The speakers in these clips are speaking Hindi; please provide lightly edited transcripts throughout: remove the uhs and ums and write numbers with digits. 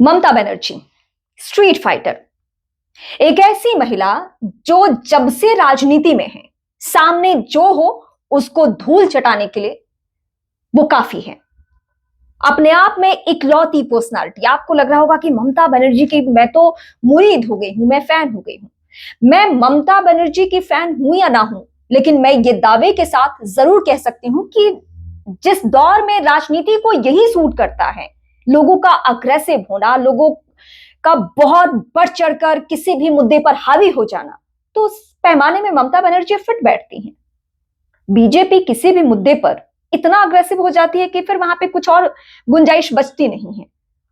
ममता बनर्जी स्ट्रीट फाइटर, एक ऐसी महिला जो जब से राजनीति में है, सामने जो हो उसको धूल चटाने के लिए वो काफी है। अपने आप में इकलौती पर्सनालिटी। आपको लग रहा होगा कि ममता बनर्जी की मैं तो मुरीद हो गई हूं, मैं फैन हो गई हूं। मैं ममता बनर्जी की फैन हूं या ना हूं, लेकिन मैं ये दावे के साथ जरूर कह सकती हूं कि जिस दौर में राजनीति को यही सूट करता है, लोगों का अग्रेसिव होना, लोगों का बहुत बढ़ चढ़कर किसी भी मुद्दे पर हावी हो जाना, तो उस पैमाने में ममता बनर्जी फिट बैठती हैं। बीजेपी किसी भी मुद्दे पर इतना अग्रेसिव हो जाती है कि फिर वहां पे कुछ और गुंजाइश बचती नहीं है।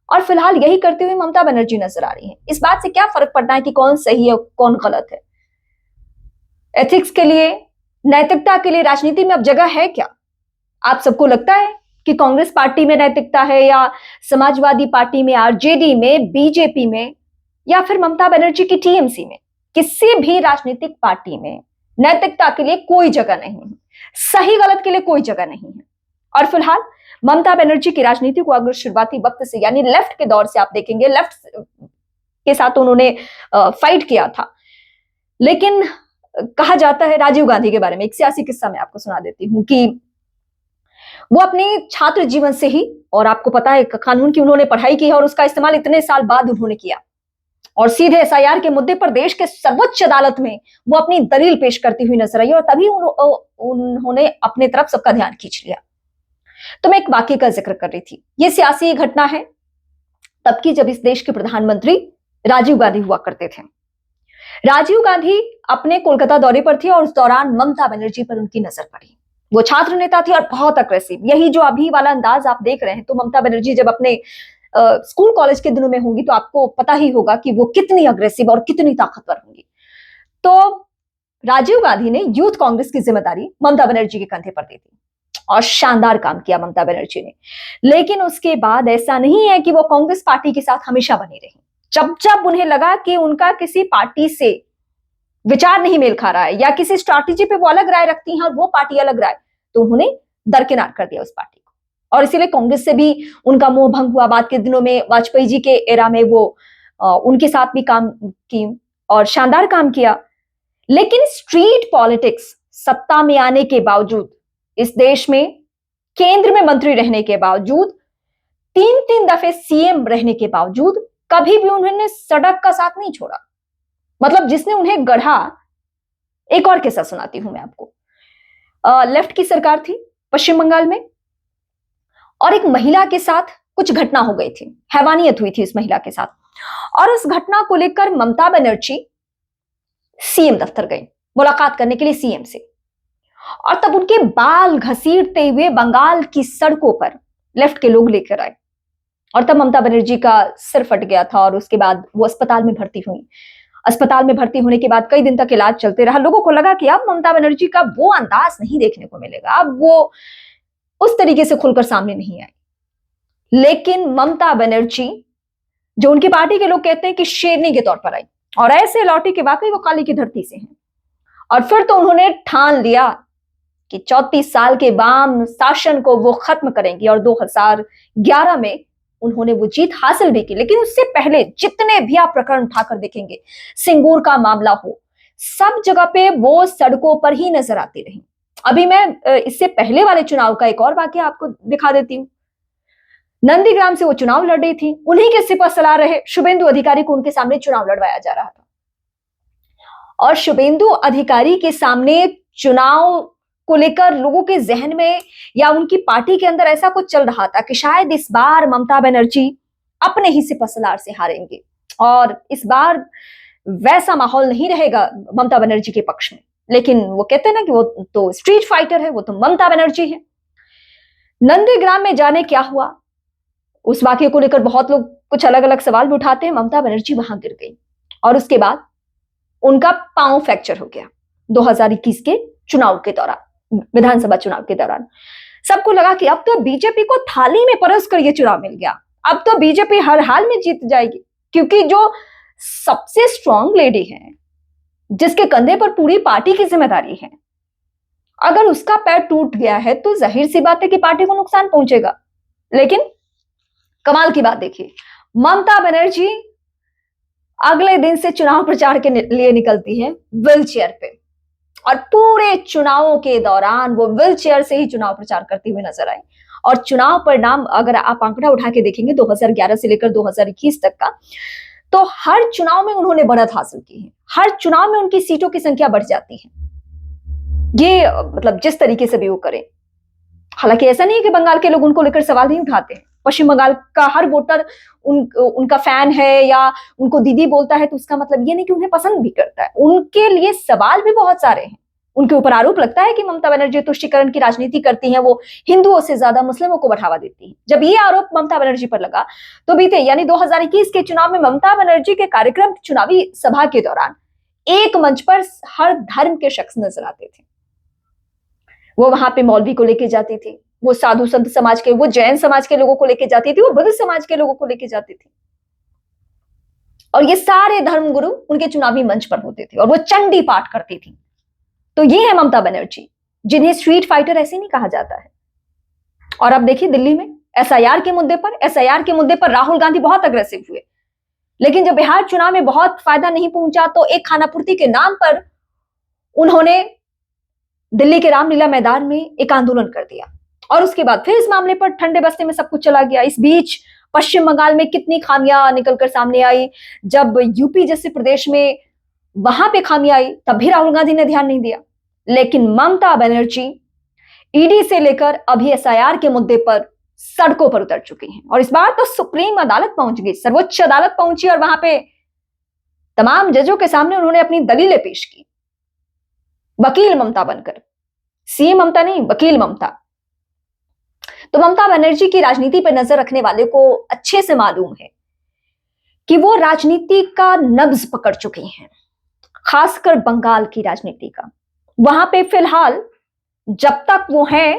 और फिलहाल यही करती हुई ममता बनर्जी नजर आ रही है। इस बात से क्या फर्क पड़ता है कि कौन सही है कौन गलत है? एथिक्स के लिए, नैतिकता के लिए राजनीति में अब जगह है क्या? आप सबको लगता है कि कांग्रेस पार्टी में नैतिकता है, या समाजवादी पार्टी में, आरजेडी में, बीजेपी में, या फिर ममता बनर्जी की टीएमसी में? किसी भी राजनीतिक पार्टी में नैतिकता के लिए कोई जगह नहीं है, सही गलत के लिए कोई जगह नहीं है। और फिलहाल ममता बनर्जी की राजनीति को अगर शुरुआती वक्त से, यानी लेफ्ट के दौर से आप देखेंगे, लेफ्ट के साथ उन्होंने फाइट किया था। लेकिन कहा जाता है राजीव गांधी के बारे में, एक सियासी किस्सा मैं आपको सुना देती हूं कि वो अपने छात्र जीवन से ही, और आपको पता है कानून की उन्होंने पढ़ाई की है और उसका इस्तेमाल इतने साल बाद उन्होंने किया, और सीधे एसआईआर के मुद्दे पर देश के सर्वोच्च अदालत में वो अपनी दलील पेश करती हुई नजर आई, और तभी उन्होंने अपने तरफ सबका ध्यान खींच लिया। तो मैं एक वाक्य का जिक्र कर रही थी, ये सियासी घटना है तब की, जब इस देश के प्रधानमंत्री राजीव गांधी हुआ करते थे। राजीव गांधी अपने कोलकाता दौरे पर थे और उस दौरान ममता बनर्जी पर उनकी नजर पड़ी। वो छात्र नेता थी और बहुत अग्रेसिव, यही जो अभी वाला अंदाज आप देख रहे हैं। तो ममता बनर्जी जब अपने स्कूल कॉलेज के दिनों में होंगी तो आपको पता ही होगा कि वो कितनी अग्रेसिव और कितनी ताकतवर होंगी। तो राजीव गांधी ने यूथ कांग्रेस की जिम्मेदारी ममता बनर्जी के कंधे पर दी थी, और शानदार काम किया ममता बनर्जी ने। लेकिन उसके बाद ऐसा नहीं है कि वो कांग्रेस पार्टी के साथ हमेशा बनी रही। जब जब उन्हें लगा कि उनका किसी पार्टी से विचार नहीं मेल खा रहा है, या किसी स्ट्रैटेजी पे वो अलग राय रखती हैं और वो पार्टी अलग राय, तो उन्होंने दरकिनार कर दिया उस पार्टी को। और इसीलिए कांग्रेस से भी उनका मोह भंग हुआ। बाद के दिनों में वाजपेयी जी के एरा में वो उनके साथ भी काम की और शानदार काम किया। लेकिन स्ट्रीट पॉलिटिक्स, सत्ता में आने के बावजूद, इस देश में केंद्र में मंत्री रहने के बावजूद, 3-3 दफे सीएम रहने के बावजूद, कभी भी उन्होंने सड़क का साथ नहीं छोड़ा। मतलब जिसने उन्हें गढ़ा। एक और किस्सा सुनाती हूं मैं आपको। लेफ्ट की सरकार थी पश्चिम बंगाल में, और एक महिला के साथ कुछ घटना हो गई थी, हैवानियत हुई थी इस महिला के साथ, और उस घटना को लेकर ममता बनर्जी सीएम दफ्तर गई मुलाकात करने के लिए सीएम से। और तब उनके बाल घसीटते हुए बंगाल की सड़कों पर लेफ्ट के लोग लेकर आए, और तब ममता बनर्जी का सिर फट गया था, और उसके बाद वो अस्पताल में भर्ती हुई। अस्पताल में भर्ती होने के बाद कई दिन तक इलाज चलते रहा। लोगों को लगा कि अब ममता बनर्जी का वो अंदाज नहीं देखने को मिलेगा, अब वो उस तरीके से खुलकर सामने नहीं आई। लेकिन ममता बनर्जी, जो उनकी पार्टी के लोग कहते हैं कि शेरनी के तौर पर आई, और ऐसे लौटी कि वाकई वो काली की धरती से हैं। और फिर तो उन्होंने ठान लिया कि 34 साल के वाम शासन को वो खत्म करेंगी, और 2011 में उन्होंने वो जीत हासिल भी की। लेकिन उससे पहले जितने भी आप प्रकरण उठाकर देखेंगे, सिंगूर का मामला हो, सब जगह पे वो सड़कों पर ही नजर आती रही। अभी मैं इससे पहले वाले चुनाव का एक और वाकया आपको दिखा देती हूँ। नंदीग्राम से वो चुनाव लड़ रही थी, उन्हीं के सिपह सलार रहे शुभेंदु अधिकारी को उनके सामने चुनाव लड़वाया जा रहा था, और शुभेंदु अधिकारी के सामने चुनाव को लेकर लोगों के जहन में या उनकी पार्टी के अंदर ऐसा कुछ चल रहा था कि शायद इस बार ममता बनर्जी अपने ही सिपह सलार से हारेंगे, और इस बार वैसा माहौल नहीं रहेगा ममता बनर्जी के पक्ष में। लेकिन वो कहते हैं ना कि वो तो स्ट्रीट फाइटर है, वो तो ममता बनर्जी है। नंदीग्राम में जाने क्या हुआ, उस वाक्य को लेकर बहुत लोग कुछ अलग अलग सवाल भी उठाते हैं। ममता बनर्जी वहां गिर गई, और उसके बाद उनका पांव फ्रैक्चर हो गया 2021 के चुनाव के दौरान, विधानसभा चुनाव के दौरान। सबको लगा कि अब तो बीजेपी को थाली में परस कर ये चुनाव मिल गया, अब तो बीजेपी हर हाल में जीत जाएगी, क्योंकि जो सबसे स्ट्रांग लेडी है, जिसके कंधे पर पूरी पार्टी की जिम्मेदारी है, अगर उसका पैर टूट गया है तो जाहिर सी बात है कि पार्टी को नुकसान पहुंचेगा। लेकिन कमाल की बात देखिए, ममता बनर्जी अगले दिन से चुनाव प्रचार के लिए निकलती है व्हील चेयर पे, और पूरे चुनावों के दौरान वो व्हील चेयर से ही चुनाव प्रचार करती हुई नजर आई। और चुनाव परिणाम अगर आप आंकड़ा उठा के देखेंगे 2011 से लेकर 2021 तक का, तो हर चुनाव में उन्होंने बढ़त हासिल की है, हर चुनाव में उनकी सीटों की संख्या बढ़ जाती है। ये मतलब जिस तरीके से भी वो करें, हालांकि ऐसा नहीं है कि बंगाल के लोग उनको लेकर सवाल नहीं उठाते हैं। पश्चिम बंगाल का हर वोटर उनका फैन है या उनको दीदी बोलता है, तो उसका मतलब ये नहीं कि उन्हें पसंद भी करता है। उनके लिए सवाल भी बहुत सारे हैं। उनके ऊपर आरोप लगता है कि ममता बनर्जी तुष्टीकरण की राजनीति करती हैं, वो हिंदुओं से ज्यादा मुस्लिमों को बढ़ावा देती है। जब ये आरोप ममता बनर्जी पर लगा, तो बीते यानी 2021 के चुनाव में ममता बनर्जी के कार्यक्रम चुनावी सभा के दौरान एक मंच पर हर धर्म के शख्स नजर आते थे। वो वहां पे मौलवी को लेके जाती थी, वो साधु संत समाज के, वो जैन समाज के लोगों को लेके जाती थी, वो बुद्ध समाज के लोगों को लेके जाती थी। और ये सारे धर्मगुरु उनके चुनावी मंच पर होते थे और वो चंडी पाठ करती थी। तो ये है ममता बनर्जी, जिन्हें स्ट्रीट फाइटर ऐसे नहीं कहा जाता है। और अब देखिए दिल्ली में एसआईआर के मुद्दे पर राहुल गांधी बहुत अग्रेसिव हुए, लेकिन जब बिहार चुनाव में बहुत फायदा नहीं पहुंचा, तो एक खानापूर्ति के नाम पर उन्होंने दिल्ली के रामलीला मैदान में एक आंदोलन कर दिया। और उसके बाद फिर इस मामले पर ठंडे बस्ते में सब कुछ चला गया। इस बीच पश्चिम बंगाल में कितनी खामियां निकलकर सामने आई। जब यूपी जैसे प्रदेश में वहां पे खामियां आई, तब भी राहुल गांधी ने ध्यान नहीं दिया। लेकिन ममता बनर्जी ईडी से लेकर अभी एसआईआर के मुद्दे पर सड़कों पर उतर चुकी हैं। और इस बार तो सुप्रीम अदालत पहुंच गई, सर्वोच्च अदालत पहुंची, और वहां पे तमाम जजों के सामने उन्होंने अपनी दलीलें पेश की, वकील ममता बनकर। सीएम ममता नहीं, वकील ममता। तो ममता बनर्जी की राजनीति पर नजर रखने वाले को अच्छे से मालूम है कि वो राजनीति का नब्ज पकड़ चुकी हैं, खासकर बंगाल की राजनीति का। वहां पे फिलहाल जब तक वो हैं,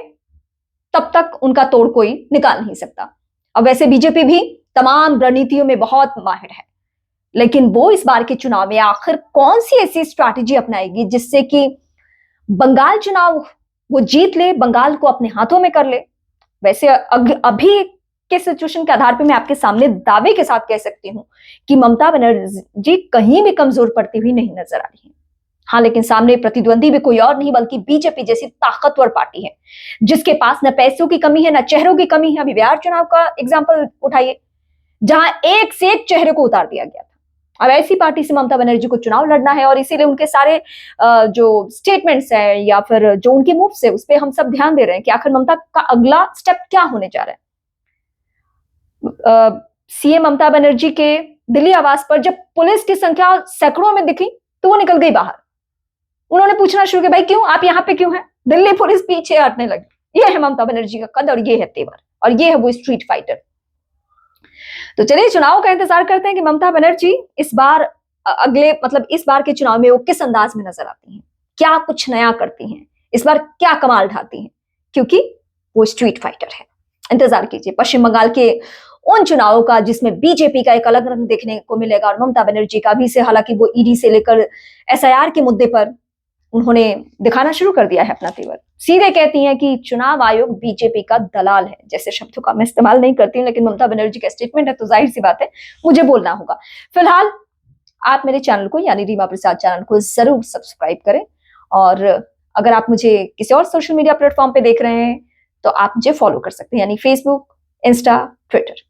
तब तक उनका तोड़ कोई निकाल नहीं सकता। अब वैसे बीजेपी भी तमाम रणनीतियों में बहुत माहिर है, लेकिन वो इस बार के चुनाव में आखिर कौन सी ऐसी स्ट्रैटेजी अपनाएगी जिससे कि बंगाल चुनाव वो जीत ले, बंगाल को अपने हाथों में कर ले। वैसे अभी के सिचुएशन के आधार पर मैं आपके सामने दावे के साथ कह सकती हूं कि ममता बनर्जी कहीं भी कमजोर पड़ती हुई नहीं नजर आ रही है। हाँ, लेकिन सामने प्रतिद्वंदी भी कोई और नहीं बल्कि बीजेपी जैसी ताकतवर पार्टी है, जिसके पास न पैसों की कमी है, न चेहरों की कमी है। अभी बिहार चुनाव का एग्जाम्पल उठाइए, जहां एक से एक चेहरे को उतार दिया गया था। अब ऐसी पार्टी से ममता बनर्जी को चुनाव लड़ना है, और इसीलिए उनके सारे जो स्टेटमेंट्स है या फिर जो उनके मूव्स है, उस पर हम सब ध्यान दे रहे हैं कि आखिर ममता का अगला स्टेप क्या होने जा रहा है। सीएम ममता बनर्जी के दिल्ली आवास पर जब पुलिस की संख्या सैकड़ों में दिखी, तो वो निकल गई बाहर। उन्होंने पूछना शुरू किया, भाई क्यों, आप यहाँ पे क्यों हैं? दिल्ली पुलिस पीछे हटने लगी। ये है ममता बनर्जी का कद, और ये है तेवर, और ये है वो स्ट्रीट फाइटर। तो चलिए चुनाव का इंतजार करते हैं कि ममता बनर्जी इस बार इस बार के चुनाव में वो किस अंदाज में नजर आती हैं, क्या कुछ नया करती हैं, इस बार क्या कमाल ढाती हैं, क्योंकि वो स्ट्रीट फाइटर है। इंतजार कीजिए पश्चिम बंगाल के उन चुनावों का जिसमें बीजेपी का एक अलग रंग देखने को मिलेगा, और ममता बनर्जी का भी से, हालांकि वो ईडी से लेकर एसआईआर के मुद्दे पर उन्होंने दिखाना शुरू कर दिया है अपना तेवर। सीधे कहती हैं कि चुनाव आयोग बीजेपी का दलाल है। जैसे शब्दों का मैं इस्तेमाल नहीं करती हूं, लेकिन ममता बनर्जी का स्टेटमेंट है तो जाहिर सी बात है मुझे बोलना होगा। फिलहाल आप मेरे चैनल को यानी रीमा प्रसाद चैनल को जरूर सब्सक्राइब करें, और अगर आप मुझे किसी और सोशल मीडिया प्लेटफॉर्म पे देख रहे हैं तो आप मुझे फॉलो कर सकते हैं, यानी फेसबुक, इंस्टा, ट्विटर।